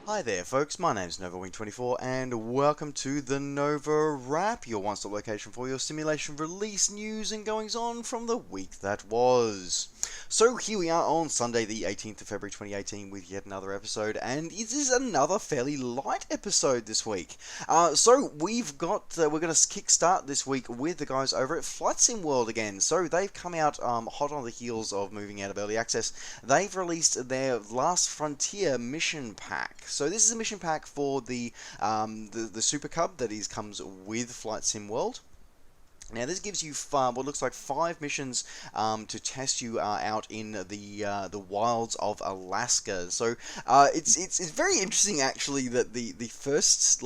Hi there folks, my name's NovaWing24 and welcome to the NovaWrap, your one-stop location for your simulation release news and goings on from the week that was. So here we are on Sunday the 18th of February 2018 with yet another episode, and it is another fairly light episode this week. So we're going to kick-start this week with the guys over at Flight Sim World again. So they've come out hot on the heels of moving out of early access. They've released their Last Frontier mission pack. So this is a mission pack for the Super Cub that comes with Flight Sim World. Now this gives you what looks like 5 missions to test you out in the wilds of Alaska. So it's very interesting actually that the first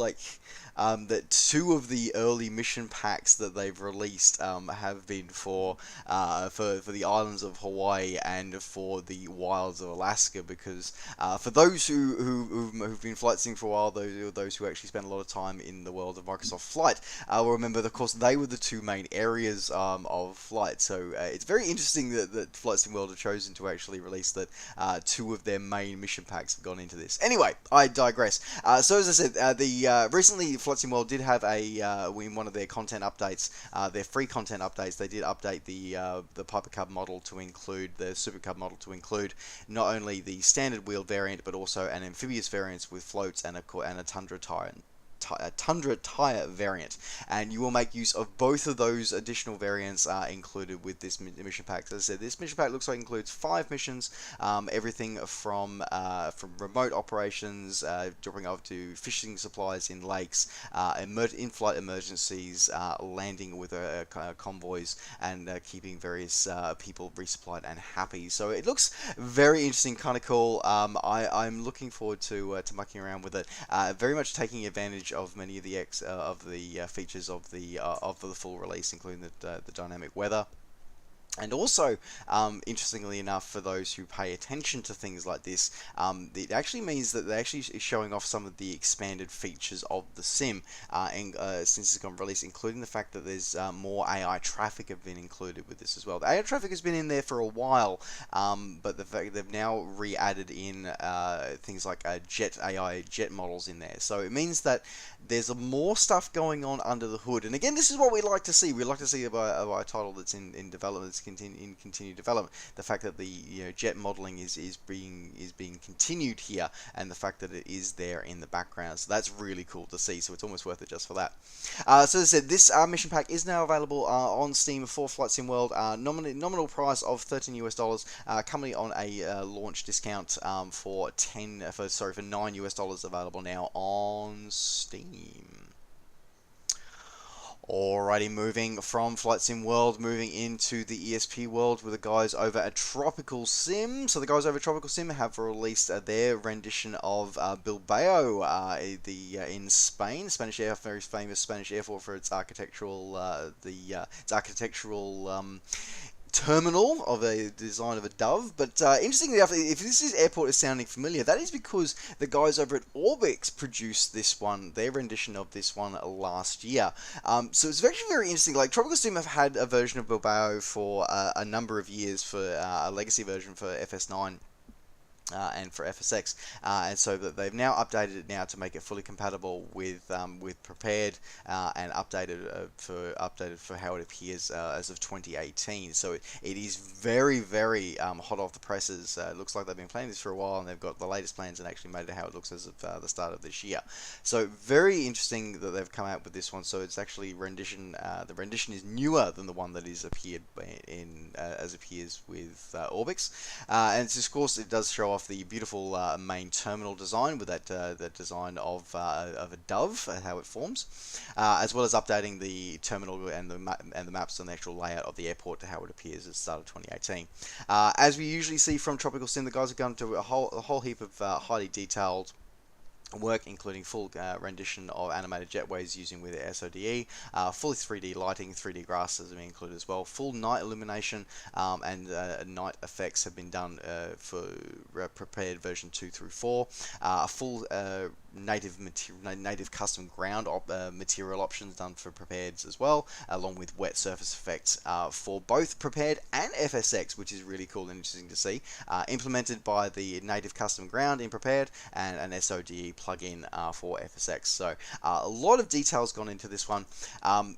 that 2 of the early mission packs that they've released have been for the islands of Hawaii and for the wilds of Alaska, because for those who've been flight sim for a while, those who actually spend a lot of time in the world of Microsoft Flight will remember that, of course, they were the 2 main areas of flight. So it's very interesting that Flight Sim World have chosen to actually release that 2 of their main mission packs have gone into this. Anyway, I digress. So as I said, recently Flight Sim World did have in one of their content updates, their free content updates, they did update the Piper Cub model to include the Super Cub model to include not only the standard wheel variant but also an amphibious variant with floats and a Tundra tire variant, and you will make use of both of those additional variants included with this mission pack. As I said, this mission pack looks like it includes 5 missions, everything from remote operations, dropping off to fishing supplies in lakes, in-flight emergencies, landing with convoys, and keeping various people resupplied and happy. So it looks very interesting, kind of cool. I'm looking forward to mucking around with it. Very much taking advantage of many of the features of the full release, including the dynamic weather. And also, interestingly enough, for those who pay attention to things like this, it actually means that they're actually showing off some of the expanded features of the sim since it's gone released, including the fact that there's more AI traffic have been included with this as well. The AI traffic has been in there for a while, but the fact they've now re-added in things like AI jet models in there. So it means that there's more stuff going on under the hood. And again, this is what we like to see. We like to see a title that's in development, in continued development. The fact that the jet modeling is being continued here, and the fact that it is there in the background, so that's really cool to see. So it's almost worth it just for that. So as I said, this mission pack is now available on Steam for Flight Sim World. Nominal price of $13 US, currently on a launch discount for $9 US available now on Steam. Alrighty, moving from Flight Sim World, moving into the ESP world with the guys over at Tropical Sim. So the guys over at Tropical Sim have released their rendition of Bilbao in Spain. Spanish very famous Spanish airport for its architectural terminal of a design of a dove. But interestingly enough, if this airport is sounding familiar, that is because the guys over at Orbix produced their rendition of this one last year. So it's actually very interesting. Like, Tropical Sim have had a version of Bilbao for a number of years, for a legacy version for FS9. And for FSX, and so that they've now updated it now to make it fully compatible with Prepared, and updated for how it appears as of 2018. So it is very, very hot off the presses. It looks like they've been planning this for a while, and they've got the latest plans and actually made it how it looks as of the start of this year. So very interesting that they've come out with this one. So it's actually rendition. The rendition is newer than the one that is appeared as appears with Orbix, and it's, of course, it does show off the beautiful main terminal design with that design of a dove, how it forms, as well as updating the terminal and the maps and the actual layout of the airport to how it appears at the start of 2018. As we usually see from Tropical Sim, the guys have gone to a whole heap of highly detailed work, including full rendition of animated jetways using with SODE, fully 3D lighting, 3D grasses have been included as well, full night illumination, and night effects have been done for Prepared version 2 through 4, a full native custom ground material options done for prepareds as well, along with wet surface effects for both prepared and FSX, which is really cool and interesting to see. Implemented by the native custom ground in prepared and an SODE plugin for FSX. So a lot of details gone into this one.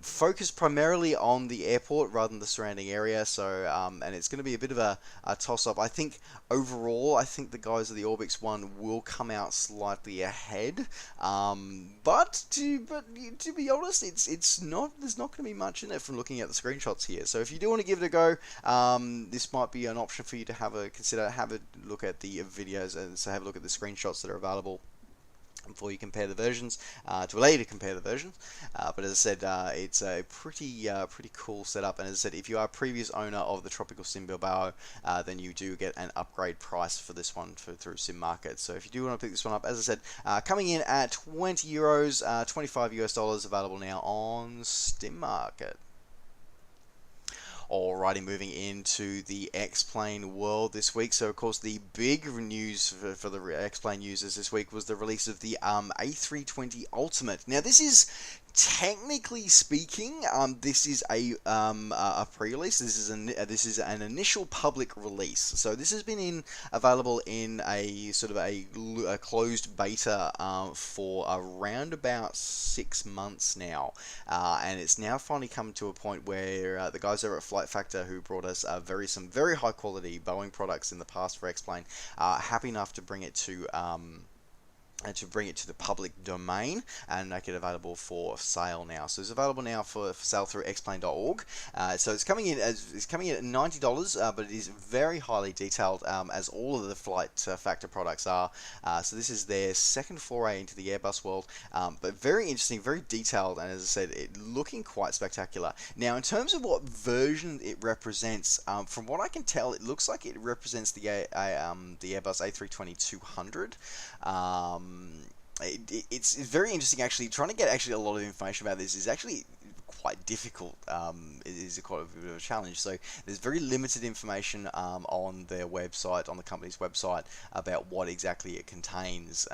Focused primarily on the airport rather than the surrounding area. So and it's going to be a bit of a toss-up. I think overall, I think the guys of the Orbix one will come out slightly ahead. But to be honest, it's not. There's not going to be much in it from looking at the screenshots here. So if you do want to give it a go, this might be an option for you to have a look at the videos and so have a look at the screenshots that are available before you compare the versions, to allow you to compare the versions. But as I said, it's a pretty cool setup. And as I said, if you are a previous owner of the Tropical Sim Bilbao, then you do get an upgrade price for this one through Sim Market. So if you do want to pick this one up, as I said, coming in at 20 euros, 25 US dollars, available now on Steam Market. Alrighty, moving into the X-Plane world this week. So, of course, the big news for the X-Plane users this week was the release of the A320 Ultimate. Now, this is technically speaking, this is a pre-release. This is an initial public release. So this has been available in a sort of a closed beta for around about 6 months now, and it's now finally come to a point where the guys over at Flight Factor, who brought us some very high quality Boeing products in the past for X-Plane, are happy enough to bring it to the public domain and make it available for sale now. So it's available now for sale through xplane.org. So it's coming in at $90, but it is very highly detailed, as all of the Flight Factor products are. So this is their second foray into the Airbus world, but very interesting, very detailed, and as I said, it looking quite spectacular. Now, in terms of what version it represents, from what I can tell, it looks like it represents the Airbus A320-200. It's very interesting, actually. Trying to get a lot of information about this is actually quite difficult. It is quite a bit of a challenge. So there's very limited information on their website, on the company's website, about what exactly it contains.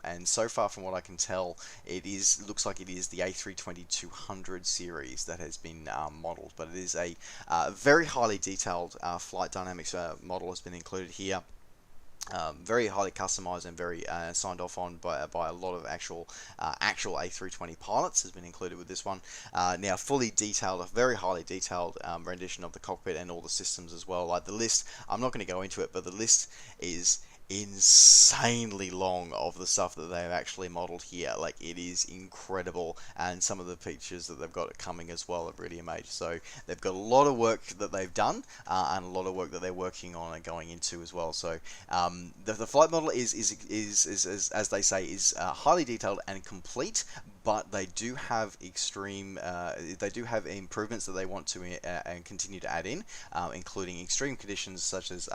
And so far, from what I can tell, looks like it is the A320-200 series that has been modeled. But it is a very highly detailed flight dynamics model has been included here. Very highly customized and very signed off on by a lot of actual A320 pilots has been included with this one. Now fully detailed, a very highly detailed rendition of the cockpit and all the systems as well. Like the list, I'm not going to go into it, but the list is insanely long of the stuff that they've actually modeled here. Like, it is incredible, and some of the features that they've got coming as well are really amazing. So they've got a lot of work that they've done, and a lot of work that they're working on and going into as well. So the flight model is as they say, is highly detailed and complete, but they do have improvements that they want to and continue to add in, including extreme conditions such as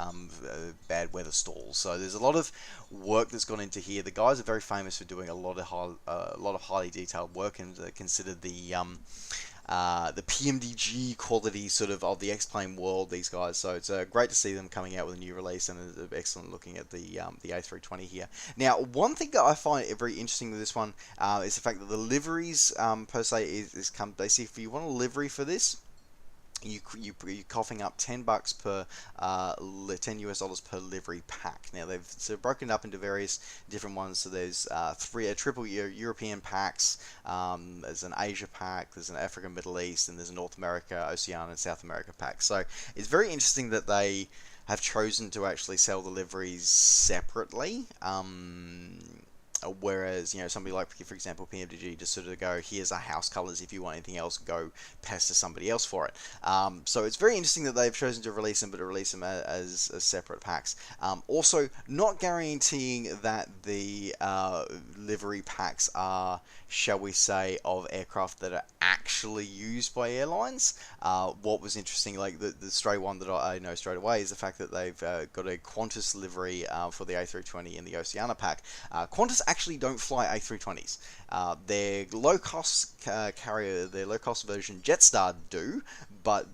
bad weather stalls. So there's a lot of work that's gone into here. The guys are very famous for doing a lot of highly detailed work, and considered the PMDG quality sort of the X-Plane world, these guys. So it's great to see them coming out with a new release, and excellent looking at the A320 here. Now, one thing that I find very interesting with this one is the fact that the liveries per se is basically, if you want a livery for this, you're coughing up $10 per $10 US per livery pack. Now they've broken it up into various different ones. So there's triple European packs. There's an Asia pack. There's an Africa, Middle East, and there's a North America, Oceania, and South America pack. So it's very interesting that they have chosen to actually sell the liveries separately. Whereas, somebody like, for example, PMDG just sort of go, here's our house colors, if you want anything else, go pester somebody else for it. So it's very interesting that they've chosen to release them, but to release them as separate packs. Also, not guaranteeing that the livery packs are, shall we say, of aircraft that are actually used by airlines. What was interesting, like the stray one that I know straight away, is the fact that they've got a Qantas livery for the A320 in the Oceania pack. Qantas actually don't fly A320s. Their low-cost carrier, their low-cost version Jetstar do, but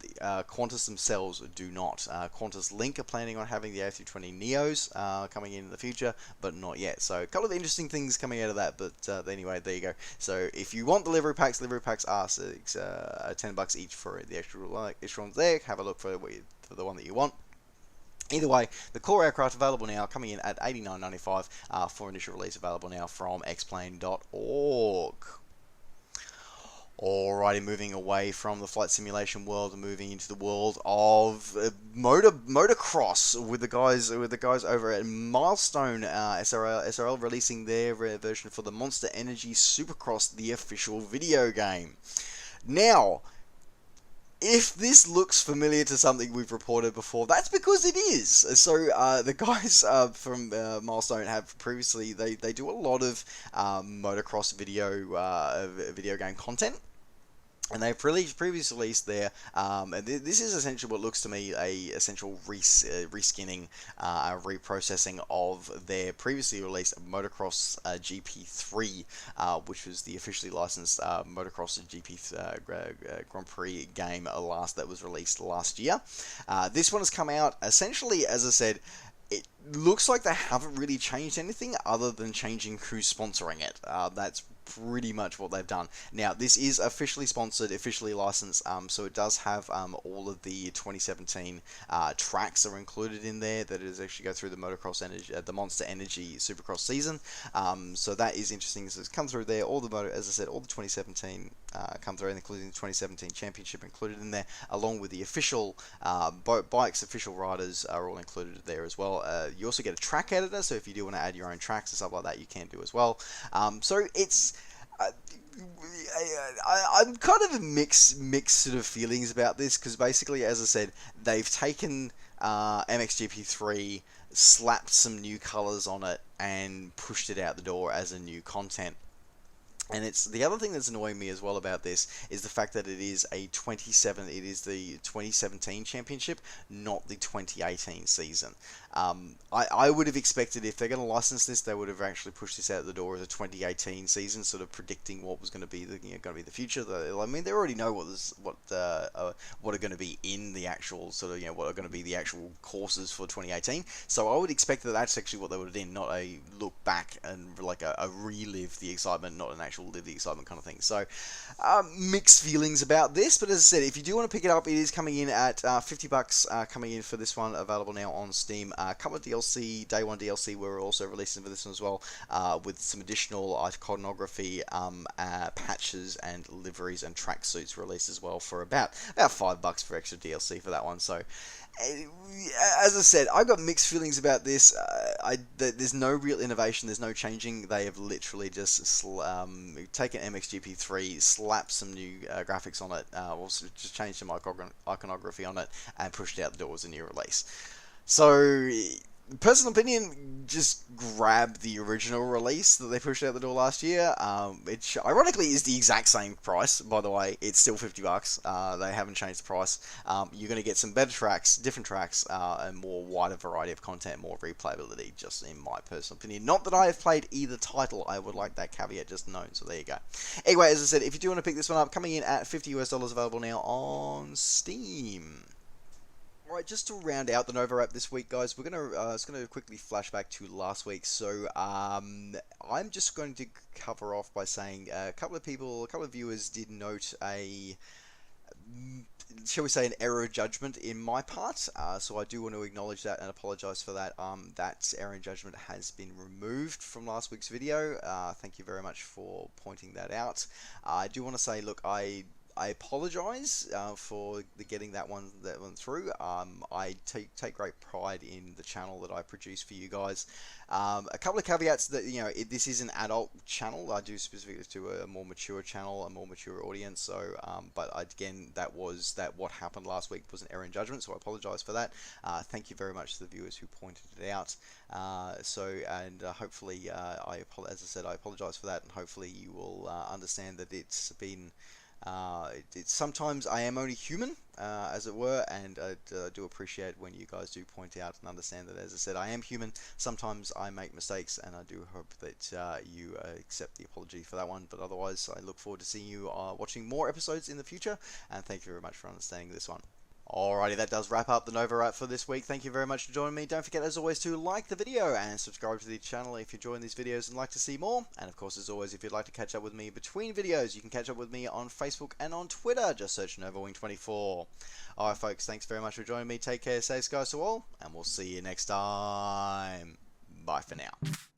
Qantas themselves do not. Qantas Link are planning on having the A320 Neos coming in the future, but not yet. So a couple of interesting things coming out of that, but anyway, there you go. So if you want delivery packs are $10 each for the extra extra there. Have a look for the one that you want. Either way, the core aircraft available now, coming in at $89.95 for initial release, available now from xplane.org. Alrighty, moving away from the flight simulation world and moving into the world of motocross with the guys over at Milestone SRL releasing their version for the Monster Energy Supercross, the official video game. Now, if this looks familiar to something we've reported before, that's because it is. So the guys from Milestone have previously, they do a lot of motocross video game content. And they've previously released their, this is essentially what looks to me a essential reskinning, reprocessing of their previously released Motocross GP3, which was the officially licensed Motocross GP Grand Prix game that was released last year. This one has come out essentially, as I said, it looks like they haven't really changed anything other than changing who's sponsoring it. That's pretty much what they've done. Now, this is officially sponsored, officially licensed, so it does have all of the 2017 tracks are included in there. That is actually go through the Motocross Energy, the Monster Energy Supercross season. So that is interesting. So it's come through there. As I said, all the 2017 come through, including the 2017 championship included in there, along with the official bikes, official riders are all included there as well. You also get a track editor, so if you do want to add your own tracks and stuff like that, you can do as well. So it's I'm kind of a mixed sort of feelings about this, because basically, as I said, they've taken MXGP3, slapped some new colors on it, and pushed it out the door as a new content. And it's the other thing that's annoying me as well about this is the fact that it is the 2017 championship, not the 2018 season. I would have expected if they're going to license this, they would have actually pushed this out the door as a 2018 season, sort of predicting what was going to be the future. I mean, they already know what are going to be in the actual sort of what are going to be the actual courses for 2018. So I would expect that that's actually what they would have done, not a look back and like a relive the excitement, not an actual live the excitement kind of thing. So mixed feelings about this, but as I said, if you do want to pick it up, it is coming in at $50 coming in for this one, available now on Steam. A couple of DLC, day one DLC were also releasing for this one as well, with some additional iconography, patches and liveries and tracksuits released as well for about $5 for extra DLC for that one. So as I said, I got mixed feelings about this. There's no real innovation, there's no changing. They have literally just taken MXGP3, slapped some new graphics on it, also just changed some iconography on it, and pushed it out the door as a new release. So, personal opinion, just grab the original release that they pushed out the door last year, which ironically is the exact same price, by the way. It's still $50. They haven't changed the price. You're going to get some better tracks, different tracks, and more wider variety of content, more replayability, just in my personal opinion. Not that I have played either title, I would like that caveat just known, so there you go. Anyway, as I said, if you do want to pick this one up, coming in at $50 available now on Steam. Right, just to round out the NovaWrap this week, guys, we're just gonna quickly flash back to last week. So, I'm just going to cover off by saying a couple of viewers did note shall we say, an error of judgment in my part. So I do want to acknowledge that and apologise for that. That error in judgment has been removed from last week's video. Thank you very much for pointing that out. I do want to say, look, I apologise for getting that one through. I take great pride in the channel that I produce for you guys. A couple of caveats that this is an adult channel. I do specifically to a more mature channel, a more mature audience. So, but again, what happened last week was an error in judgment. So I apologise for that. Thank you very much to the viewers who pointed it out. Hopefully, as I said, I apologise for that, and hopefully you will understand that it's been Sometimes I am only human, as it were, and I do appreciate when you guys do point out and understand that, as I said, I am human. Sometimes I make mistakes, and I do hope that you accept the apology for that one. But otherwise, I look forward to seeing you watching more episodes in the future, and thank you very much for understanding this one. Alrighty, that does wrap up the NovaWrap for this week. Thank you very much for joining me. Don't forget, as always, to like the video and subscribe to the channel if you're enjoying these videos and like to see more. And of course, as always, if you'd like to catch up with me between videos, you can catch up with me on Facebook and on Twitter. Just search NovaWing24. Alright, folks, thanks very much for joining me. Take care, safe skies to all, and we'll see you next time. Bye for now.